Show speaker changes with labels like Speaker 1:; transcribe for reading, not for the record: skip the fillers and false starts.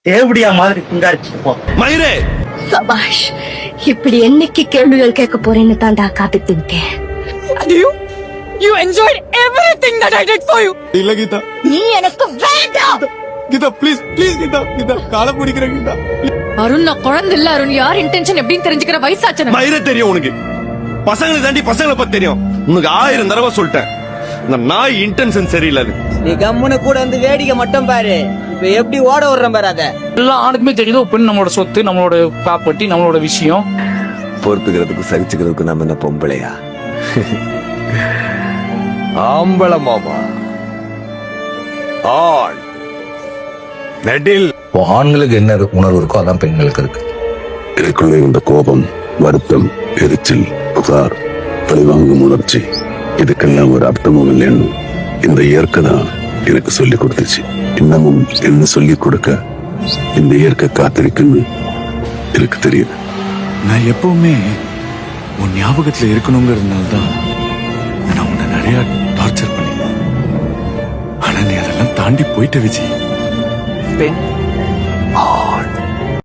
Speaker 1: தேவடியா மாதிரி குண்டாரிச்சிருப்போம்.
Speaker 2: மயிரே
Speaker 3: சபாஷ், இப்படி என்னைக்கு கேள்விகள் கேட்க போறேன்னு தாண்டா காத்துட்டு இருக்கேன்.
Speaker 4: You enjoyed everything that I did for you.
Speaker 5: இல்ல கீதா,
Speaker 3: நீ எனக்கு வேண்டாம்.
Speaker 5: கீதா ப்ளீஸ் ப்ளீஸ் கீதா, கீதா காலை பிடிக்கிறேன் கீதா.
Speaker 4: அருண், நான் குழந்தை இல்ல அருண். யார் இன்டென்ஷன் எப்படின்னு தெரிஞ்சுக்கிற வயசாச்சு.
Speaker 2: மயிரே தெரியும் உனக்கு. பசங்களுக்கு தாண்டி பசங்களை பத்தி தெரியும். உனக்கு 1000 தடவை சொல்லிட்டேன். இந்த நாய் இன்டென்ஷன் சரியில்லை.
Speaker 6: நீ கம்முன்னு கூட வந்து வேடிக்கை மட்டும் பாரு. இப்ப எப்படி ஓட விடுறேன் பாரு. அத
Speaker 7: எல்லா ஆணுக்குமே தெரியுது பெண் நம்மளோட சொத்து, நம்மளோட ப்ராப்பர்ட்டி, நம்மளோட விஷயம்.
Speaker 8: பொறுத்துக்கிறதுக்கு சகிச்சுக்கிறதுக்கு நம்ம என்ன பொம்பளையா? ஆம்பள மாமா ஆண் நெடில்.
Speaker 9: ஆண்களுக்கு என்ன உணர்வு இருக்கோ அதான் பெண்களுக்கு இருக்கு.
Speaker 10: எனக்குள்ளே இந்த கோபம், வருத்தம், எரிச்சல், புகார், பழிவாங்கும் உணர்ச்சி, இதுக்கெல்லாம் ஒரு அர்த்தமும் இல்லைன்னு இந்த இயற்கை தான் எனக்கு சொல்லிக் கொடுத்துச்சு. இன்னமும் என்ன சொல்லிக் கொடுக்க இந்த இயற்கை காத்திருக்குன்னு எனக்கு தெரியும்.
Speaker 5: நான் எப்பவுமே உன் ஞாபகத்துல இருக்கணுங்கிறதுனால தான் நான் உன்னை நிறைய டார்ச்சர் பண்ணிருக்கேன். ஆனா நீ அதெல்லாம் தாண்டி போயிட்ட விஜய்.
Speaker 7: பெண்